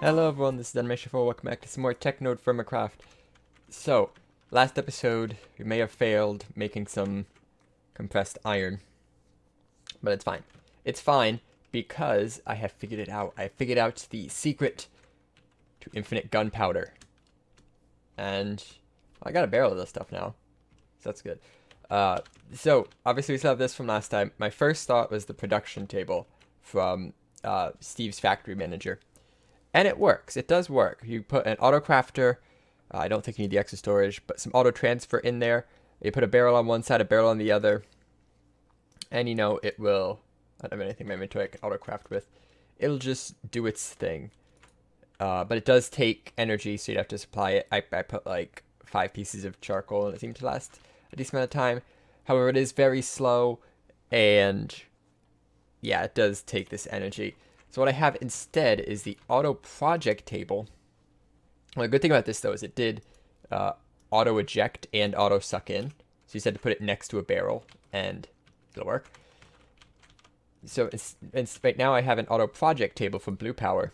Hello everyone, this is Animation4, welcome back to some more TechnodeFirmaCraft. So, last episode, we may have failed making some compressed iron, but it's fine. It's fine because I have figured it out. I figured out the secret to infinite gunpowder. And I got a barrel of this stuff now, so that's good. So, obviously we still have this from last time. My first thought was the production table from Steve's Factory Manager. And it works. It does work. You put an auto crafter. I don't think you need the extra storage, but some auto transfer in there. You put a barrel on one side, a barrel on the other. And you know, it will. I don't have anything in my inventory I can auto craft with. It'll just do its thing. But it does take energy, so you'd have to supply it. I put like 5 pieces of charcoal and it seemed to last a decent amount of time. However, it is very slow. And yeah, it does take this energy. So what I have instead is the auto project table. Well, the good thing about this though is it did auto eject and auto suck in. So you said to put it next to a barrel and it'll work. So right now I have an auto project table from Blue Power.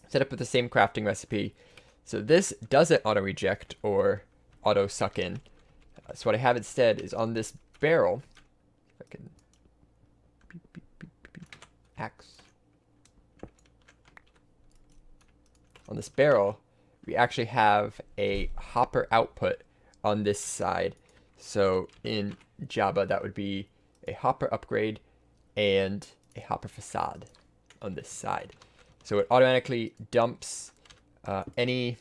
Set up with the same crafting recipe. So this doesn't auto eject or auto suck in. So what I have instead is on this barrel. If I can axe. On this barrel, we actually have a hopper output on this side. So in Java, that would be a hopper upgrade and a hopper facade on this side. So it automatically dumps any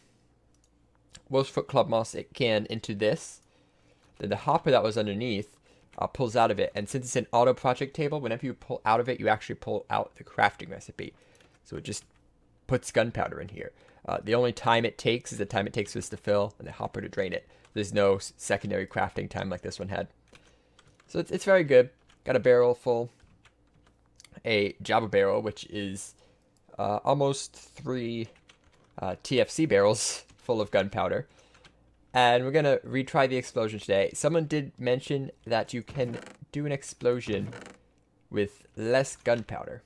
wolf's foot club moss it can into this. Then the hopper that was underneath pulls out of it. And since it's an auto project table, whenever you pull out of it, you actually pull out the crafting recipe. So it just puts gunpowder in here. The only time it takes is the time it takes for this to fill and the hopper to drain it. There's no secondary crafting time like this one had. So it's very good. Got a barrel full. A Java barrel, which is almost 3 TFC barrels full of gunpowder. And we're going to retry the explosion today. Someone did mention that you can do an explosion with less gunpowder.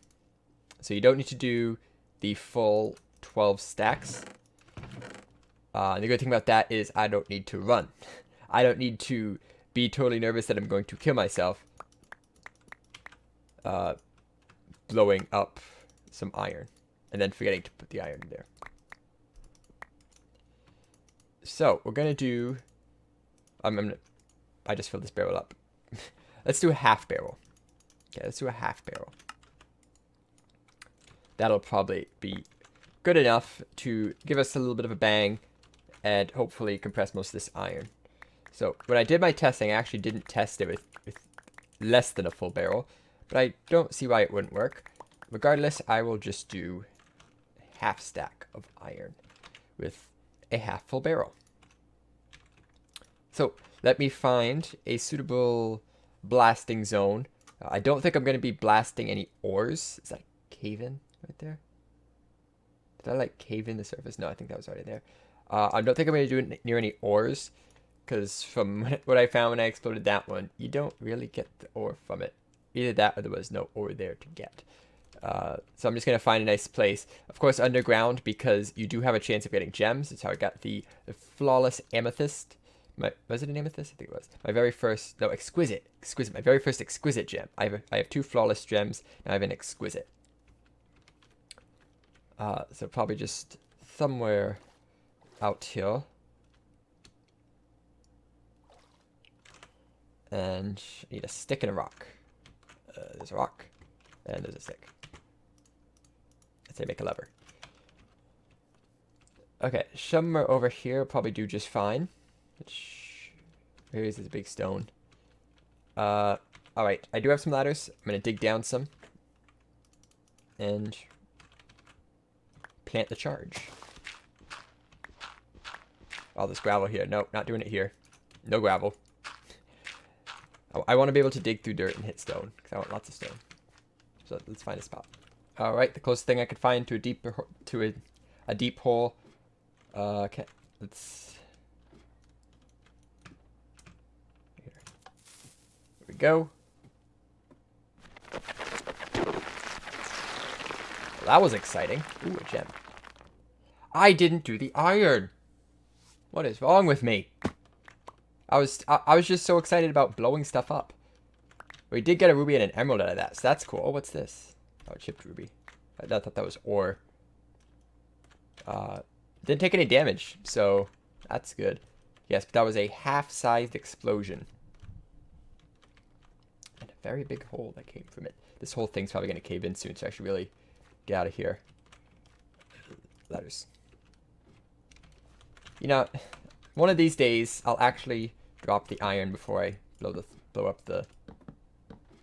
So you don't need to do the full 12 stacks. The good thing about that is I don't need to run. I don't need to be totally nervous that I'm going to kill myself blowing up some iron and then forgetting to put the iron in there. So we're gonna do I just filled this barrel up. Let's do a half barrel. Okay, let's do a half barrel. That'll probably be good enough to give us a little bit of a bang and hopefully compress most of this iron. So when I did my testing, I actually didn't test it with less than a full barrel, but I don't see why it wouldn't work. Regardless, I will just do a half stack of iron with a half full barrel. So let me find a suitable blasting zone. I don't think I'm going to be blasting any ores. Is that a cave-in right there? Did I like cave in the surface? No, I think that was already there. I don't think I'm going to do it near any ores, because from what I found when I exploded that one, you don't really get the ore from it. Either that or there was no ore there to get. So I'm just going to find a nice place. Of course, underground, because you do have a chance of getting gems. That's how I got the flawless amethyst. Was it an amethyst? I think it was. My very first, no, exquisite. My very first exquisite gem. I have 2 flawless gems, and I have an exquisite. So probably just somewhere out here. And I need a stick and a rock. There's a rock, and there's a stick. Let's say make a lever. Okay, somewhere over here probably do just fine. Here's this big stone. Alright, I do have some ladders. I'm going to dig down some. And plant the charge. All this gravel here. Nope, not doing it here. No gravel. I want to be able to dig through dirt and hit stone, because I want lots of stone. So let's find a spot. Alright, the closest thing I could find to a deep hole. Okay, let's... Here we go. Well, that was exciting. Ooh, a gem. I didn't do the iron. What is wrong with me? I was just so excited about blowing stuff up. We did get a ruby and an emerald out of that, so that's cool. Oh, what's this? Oh, chipped ruby. I thought that was ore. Didn't take any damage, so that's good. Yes, but that was a half-sized explosion. And a very big hole that came from it. This whole thing's probably going to cave in soon, so I should really get out of here. Ladders. You know, one of these days, I'll actually drop the iron before I blow up the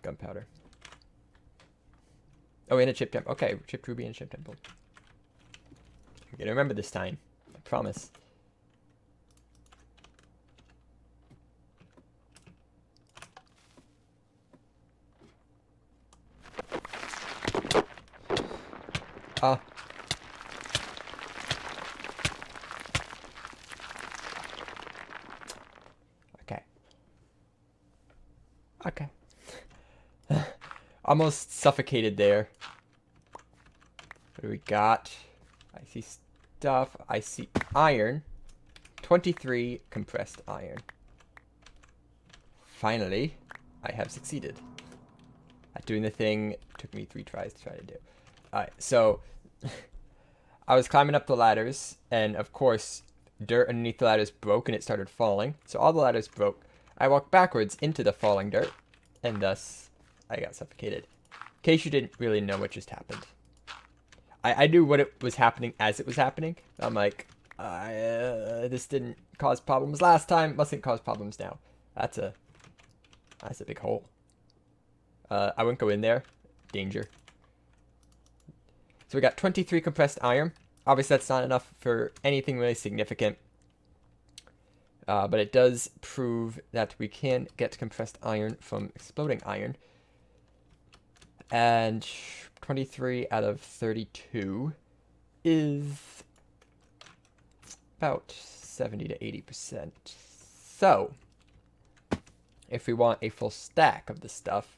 gunpowder. Oh, and a chip temple. Okay, chipped ruby and chip temple. I'm gonna remember this time. I promise. Okay. Okay. Almost suffocated there. What do we got? I see stuff. I see iron. 23 compressed iron. Finally, I have succeeded at doing the thing it took me 3 tries to try to do. Alright, so I was climbing up the ladders, and of course, dirt underneath the ladders broke and it started falling. So all the ladders broke. I walked backwards into the falling dirt, and thus I got suffocated. In case you didn't really know what just happened. I knew what it was happening as it was happening. I'm like, this didn't cause problems last time, mustn't cause problems now. That's a big hole. I wouldn't go in there. Danger. So we got 23 compressed iron. Obviously, that's not enough for anything really significant. But it does prove that we can get compressed iron from exploding iron. And 23 out of 32 is about 70 to 80%. So, if we want a full stack of this stuff,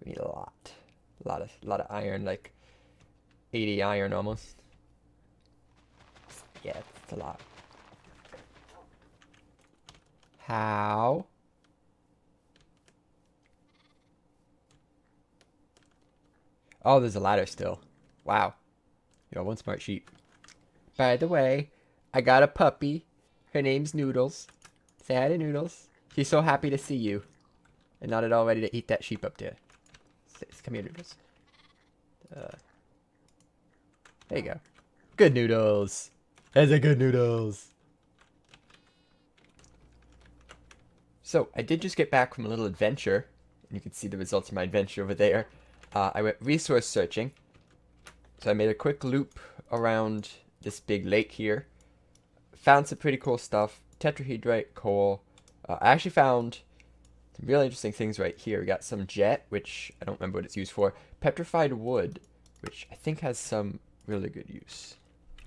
we need a lot of iron, like 80 iron almost. Yeah, it's a lot. How? Oh, there's a ladder still. Wow. Yo, one smart sheep. By the way, I got a puppy. Her name's Noodles. Say hi to Noodles. She's so happy to see you. And not at all ready to eat that sheep up there. Come here, Noodles. There you go. Good Noodles. That's a good Noodles. So, I did just get back from a little adventure. And you can see the results of my adventure over there. I went resource searching. So I made a quick loop around this big lake here. Found some pretty cool stuff. Tetrahedrite, coal. I actually found some really interesting things right here. We got some jet, which I don't remember what it's used for. Petrified wood, which I think has some really good use.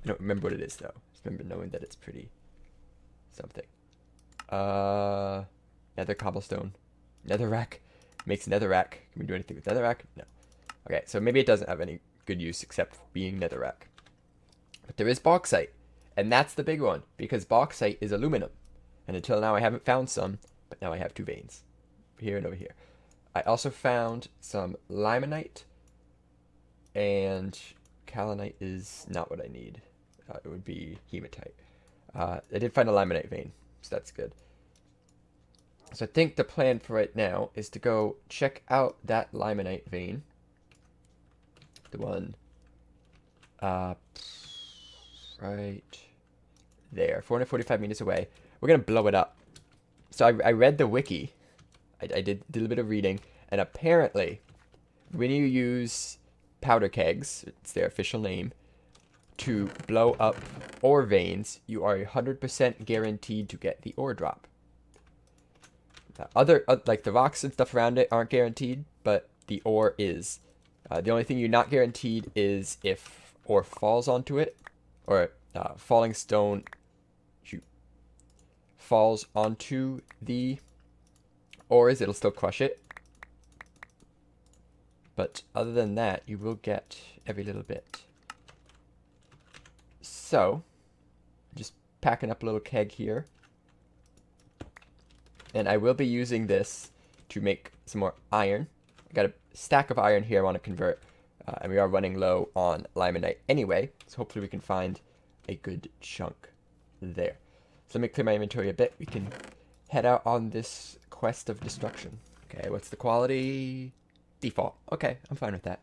I don't remember what it is, though. Just remember knowing that it's pretty something. Nether cobblestone. Netherrack. Makes netherrack. Can we do anything with netherrack? No. Okay, so maybe it doesn't have any good use except being netherrack. But there is bauxite. And that's the big one, because bauxite is aluminum. And until now I haven't found some, but now I have 2 veins. Here and over here. I also found some limonite. And kaolinite is not what I need. It would be hematite. I did find a limonite vein, so that's good. So I think the plan for right now is to go check out that limonite vein. The one right there, 445 meters away. We're going to blow it up. So I read the wiki. I did a bit of reading. And apparently, when you use powder kegs, it's their official name, to blow up ore veins, you are 100% guaranteed to get the ore drop. Like the rocks and stuff around it aren't guaranteed, but the ore is. The only thing you're not guaranteed is if ore falls onto it, or falling stone falls onto the ores, it'll still crush it. But other than that, you will get every little bit. So, just packing up a little keg here. And I will be using this to make some more iron. I got a stack of iron here I want to convert. And we are running low on limonite anyway, so hopefully we can find a good chunk there. So let me clear my inventory a bit. We can head out on this quest of destruction. Okay, what's the quality? Default. Okay, I'm fine with that.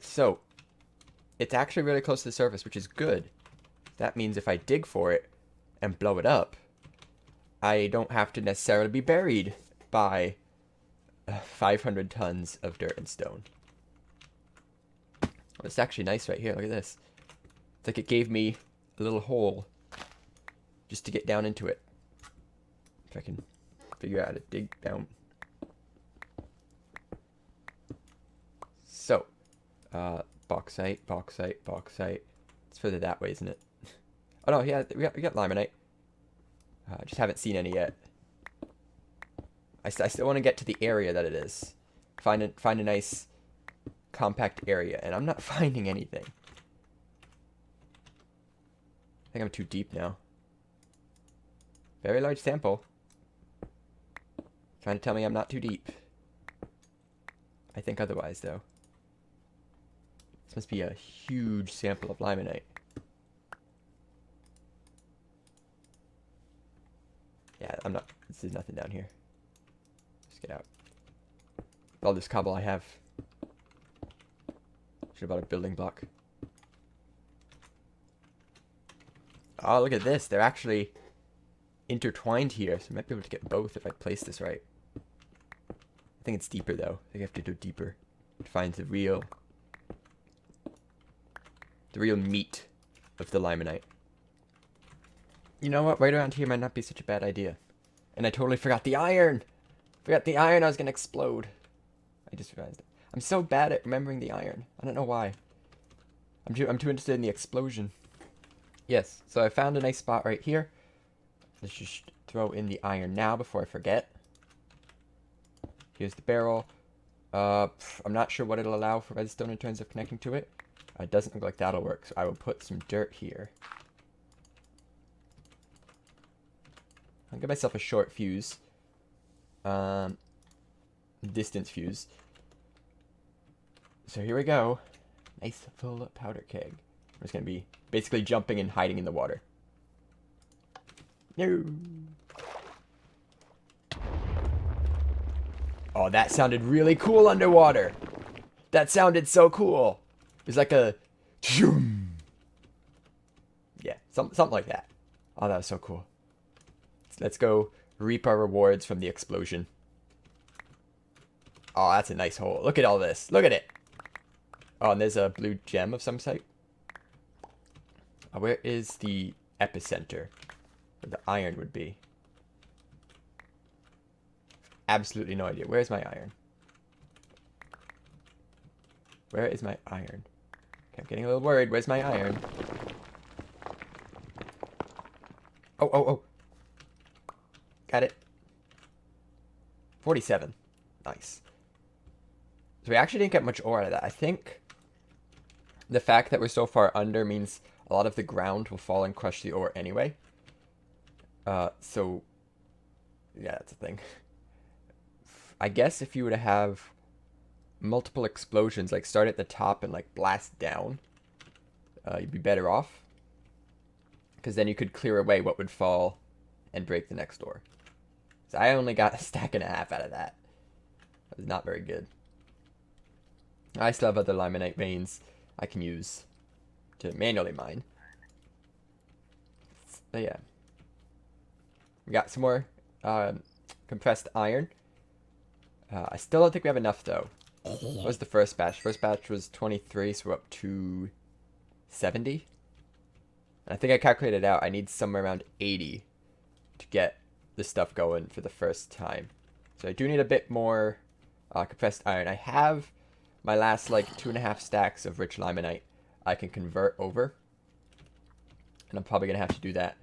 So, it's actually really close to the surface, which is good. That means if I dig for it and blow it up, I don't have to necessarily be buried by 500 tons of dirt and stone. Oh, it's actually nice right here. Look at this. It's like it gave me a little hole just to get down into it. If I can figure out how to dig down. So, bauxite, bauxite, bauxite. It's further that way, isn't it? Oh no, yeah, we got limonite. I just haven't seen any yet. I still want to get to the area that it is. Find a nice compact area, and I'm not finding anything. I think I'm too deep now. Very large sample. Trying to tell me I'm not too deep. I think otherwise, though. This must be a huge sample of limonite. Yeah, I'm not. This is nothing down here. Just get out. All this cobble I have. Should have bought a building block. Oh, look at this. They're actually intertwined here, so I might be able to get both if I place this right. I think it's deeper, though. I think I have to go deeper to find the real meat of the limonite. You know what? Right around here might not be such a bad idea. And I totally forgot the iron! Forgot the iron, I was gonna explode. I just realized it. I'm so bad at remembering the iron. I don't know why. I'm too interested in the explosion. Yes, so I found a nice spot right here. Let's just throw in the iron now before I forget. Here's the barrel. I'm not sure what it'll allow for redstone in terms of connecting to it. It doesn't look like that'll work, so I will put some dirt here. I'll give myself a short fuse. Distance fuse. So here we go. Nice full powder keg. I'm just going to be basically jumping and hiding in the water. No. Oh, that sounded really cool underwater. That sounded so cool. It was like a... Yeah, something like that. Oh, that was so cool. Let's go reap our rewards from the explosion. Oh, that's a nice hole. Look at all this. Look at it. Oh, and there's a blue gem of some type. Where is the epicenter? Where the iron would be. Absolutely no idea. Where's my iron? Where is my iron? Okay, I'm getting a little worried. Where's my iron? Oh. Got it. 47. Nice. So we actually didn't get much ore out of that. I think the fact that we're so far under means a lot of the ground will fall and crush the ore anyway. So, yeah, that's a thing. I guess if you were to have multiple explosions, like start at the top and like blast down, you'd be better off. Because then you could clear away what would fall and break the next door. So I only got a stack and a half out of that. That was not very good. I still have other limonite veins I can use to manually mine. But yeah. We got some more compressed iron. I still don't think we have enough though. What was the first batch? First batch was 23, so we're up to 70. And I think I calculated out I need somewhere around 80 to get this stuff going for the first time. So I do need a bit more compressed iron. I have my last like 2.5 stacks of rich limonite I can convert over. And I'm probably going to have to do that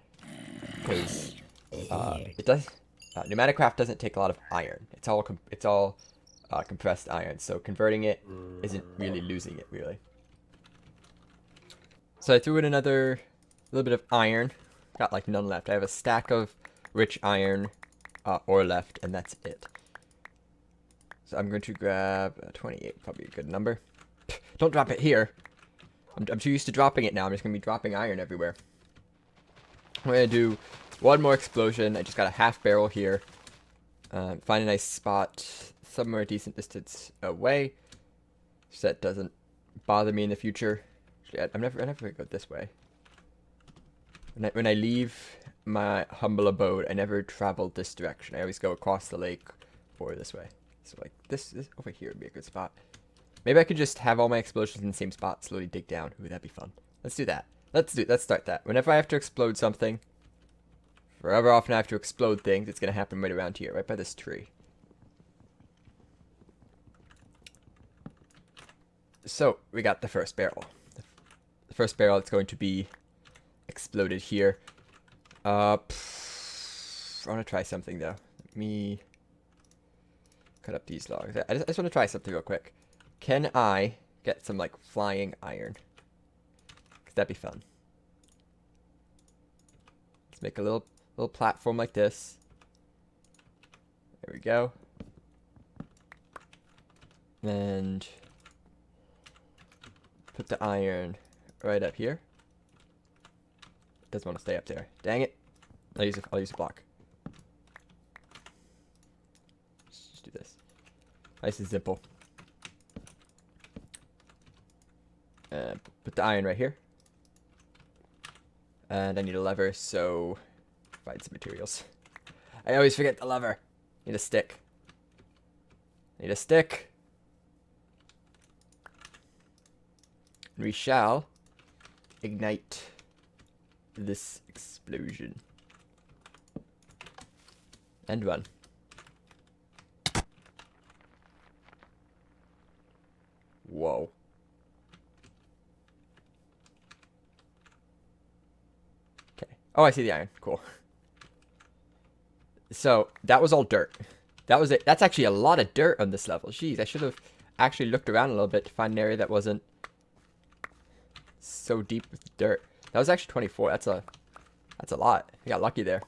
because it does... PneumaticCraft doesn't take a lot of iron. It's all compressed iron, so converting it isn't really losing it, really. So I threw in another little bit of iron. Got like none left. I have a stack of rich iron ore left, and that's it. So I'm going to grab 28, probably a good number. Don't drop it here. I'm too used to dropping it now. I'm just going to be dropping iron everywhere. I'm going to do one more explosion. I just got a half barrel here. Find a nice spot somewhere a decent distance away, so that doesn't bother me in the future. I'm never going to go this way. When I leave my humble abode, I never travel this direction. I always go across the lake or this way. So like this over here would be a good spot. Maybe I could just have all my explosions in the same spot, slowly dig down. Ooh, that'd be fun. Let's do that. Let's start that. Whenever I have to explode something, forever often I have to explode things, it's gonna happen right around here, right by this tree. So we got the first barrel. The first barrel that's going to be exploded here. I want to try something though. Let me cut up these logs. I just want to try something real quick. Can I get some like flying iron? Cause that'd be fun. Let's make a little platform like this. There we go. And put the iron right up here. Doesn't want to stay up there. Dang it. I'll use a block. Let's just do this. Nice and simple. Put the iron right here. And I need a lever, so find some materials. I always forget the lever. Need a stick. Need a stick. And we shall ignite this explosion. And run. Whoa. Okay. Oh, I see the iron. Cool. So, that was all dirt. That was it. That's actually a lot of dirt on this level. Jeez, I should have actually looked around a little bit to find an area that wasn't so deep with dirt. That was actually 24. That's a lot. I got lucky there.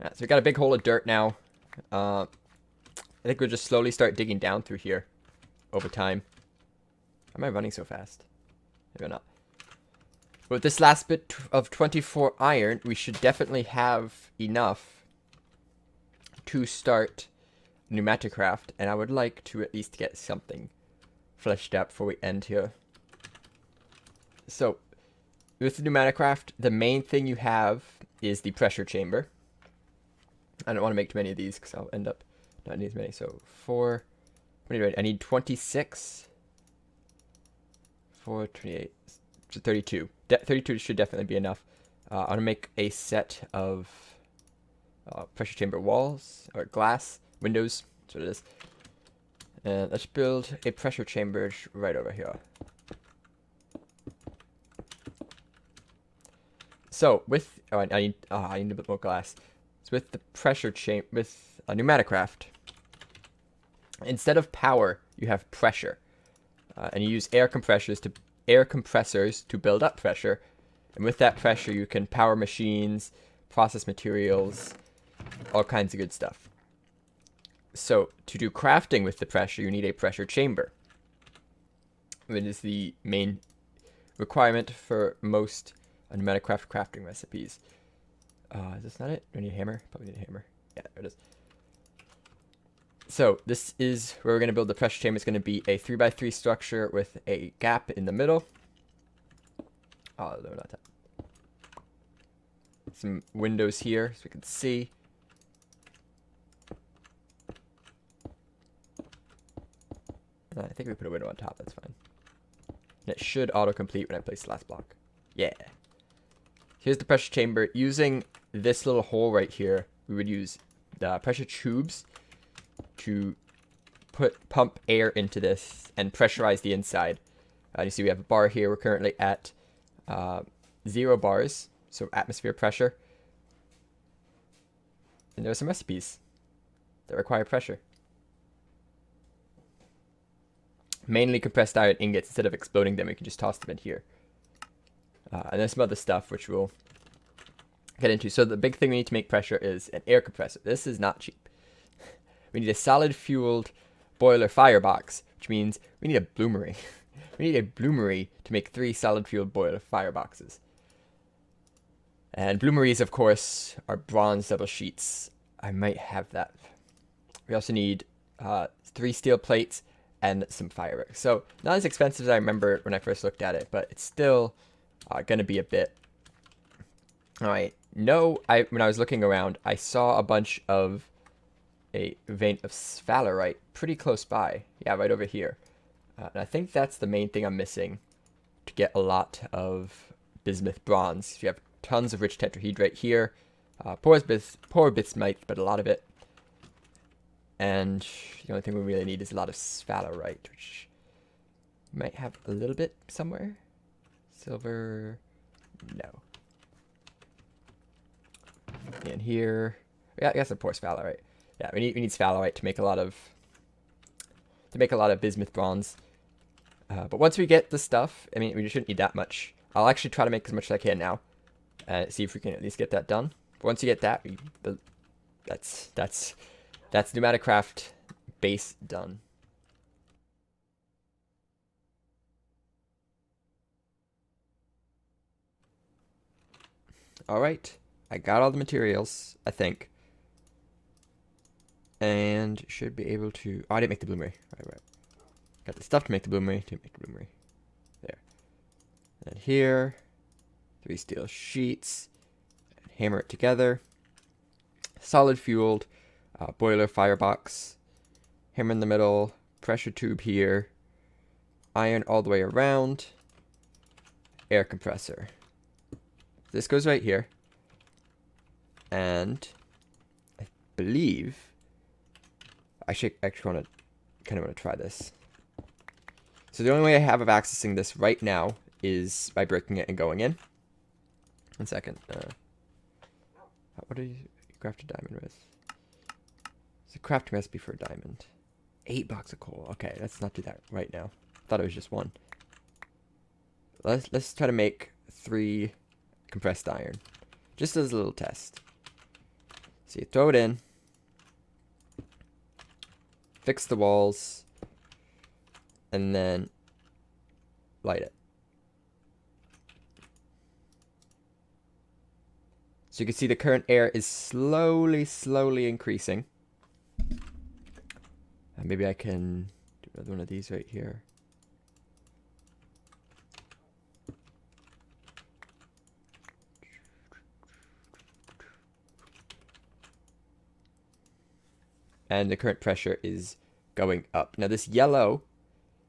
Yeah, so we got a big hole of dirt now. I think we'll just slowly start digging down through here over time. Why am I running so fast? Maybe not. But with this last bit of 24 iron, we should definitely have enough to start PneumaticCraft, and I would like to at least get something fleshed out before we end here. So, with the PneumaticCraft, the main thing you have is the pressure chamber. I don't want to make too many of these because I'll end up not needing as many. So, 4. What do I need? 26. 4, 28. So 32. 32 should definitely be enough. I want to make a set of pressure chamber walls, or glass, windows. That's what it is. And let's build a pressure chamber right over here. So with I need a bit more glass. So with the pressure chamber, with PneumaticCraft, instead of power, you have pressure, and you use air compressors to build up pressure. And with that pressure, you can power machines, process materials, all kinds of good stuff. So to do crafting with the pressure, you need a pressure chamber. It is the main requirement for most PneumaticCraft crafting recipes. Is this not it? Do I need a hammer? Probably need a hammer. Yeah, there it is. So this is where we're going to build the pressure chamber. It's going to be a 3x3 structure with a gap in the middle. Oh, no, not that. Some windows here so we can see. I think we put a window on top. That's fine. And it should autocomplete when I place the last block. Yeah. Here's the pressure chamber. Using this little hole right here, we would use the pressure tubes to pump air into this and pressurize the inside. You see we have a bar here. We're currently at 0 bars, so atmosphere pressure. And there are some recipes that require pressure. Mainly compressed iron ingots. Instead of exploding them, we can just toss them in here. And there's some other stuff which we'll get into. So the big thing we need to make pressure is an air compressor. This is not cheap. We need a solid fueled boiler firebox, which means we need a bloomery. We need a bloomery to make 3 solid fueled boiler fireboxes. And bloomeries, of course, are bronze double sheets. I might have that. We also need 3 steel plates and some fireworks. So not as expensive as I remember when I first looked at it, but it's still going to be a bit. All right. No, when I was looking around, I saw a bunch of a vein of sphalerite pretty close by. Yeah, right over here. And I think that's the main thing I'm missing to get a lot of bismuth bronze. You have tons of rich tetrahedrite here. Poor bismuth, but a lot of it. And the only thing we really need is a lot of sphalerite, which we might have a little bit somewhere. Silver, no. And here, yeah, I guess a poor sphalerite. Yeah, we need sphalerite to make a lot of bismuth bronze. But once we get the stuff, I mean, we shouldn't need that much. I'll actually try to make as much as I can now. See if we can at least get that done. But once you get that, that's TechnodeFirmaCraft base done. All right, I got all the materials, I think, and should be able to. Oh, I didn't make the bloomery. Right. Got the stuff to make the bloomery. Didn't make the bloomery. There. And here, 3 steel sheets. And hammer it together. Solid fueled boiler firebox. Hammer in the middle. Pressure tube here. Iron all the way around. Air compressor. This goes right here. And I believe I should actually kind of want to try this. So the only way I have of accessing this right now is by breaking it and going in. 1 second. What do you craft a diamond with? It's a crafting recipe for a diamond. 8 blocks of coal. Okay, let's not do that right now. Thought it was just 1. Let's try to make 3 compressed iron, just as a little test. So you throw it in, fix the walls, and then light it. So you can see the current air is slowly increasing. And maybe I can do another one of these right here. And the current pressure is going up. Now this yellow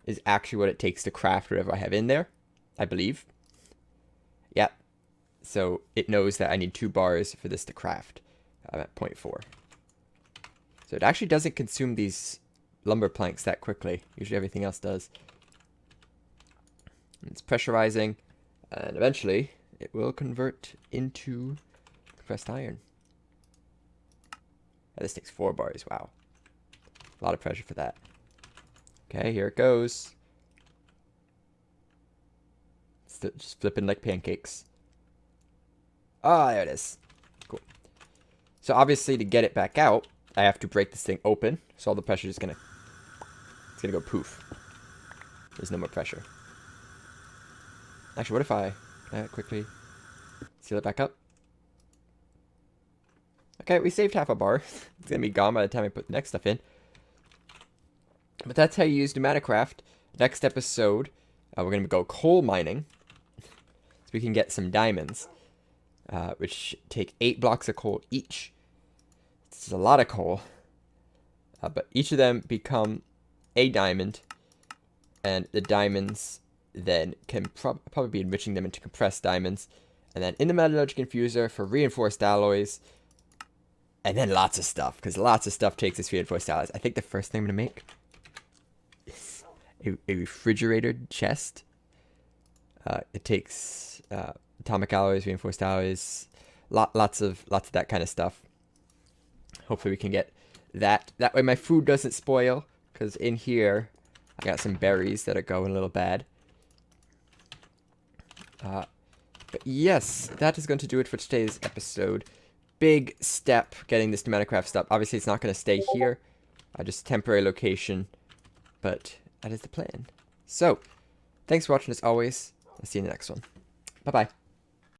is actually what it takes to craft whatever I have in there, I believe. Yep. So it knows that I need 2 bars for this to craft. I'm at 0.4. So it actually doesn't consume these lumber planks that quickly. Usually everything else does. It's pressurizing, and eventually it will convert into compressed iron. This takes 4 bars. Wow. A lot of pressure for that. Okay, here it goes. Still just flipping like pancakes. Ah, there it is. Cool. So obviously to get it back out, I have to break this thing open. So all the pressure is gonna go poof. There's no more pressure. Actually, what if I quickly seal it back up? Okay, we saved half a bar. It's going to be gone by the time I put the next stuff in. But that's how you use TechnodeFirmaCraft. Next episode, we're going to go coal mining. So we can get some diamonds. Which take 8 blocks of coal each. This is a lot of coal. But each of them become a diamond. And the diamonds then can probably be enriching them into compressed diamonds. And then in the metallurgical infuser for reinforced alloys. And then lots of stuff, because lots of stuff takes this reinforced alloys. I think the first thing I'm going to make is a refrigerated chest. It takes atomic alloys, reinforced alloys, lots of that kind of stuff. Hopefully we can get that. That way my food doesn't spoil, because in here I got some berries that are going a little bad. But yes, that is going to do it for today's episode. Big step getting this TerraFirmacraft up. Obviously, it's not going to stay here. Just temporary location. But that is the plan. So, thanks for watching as always. I'll see you in the next one. Bye-bye.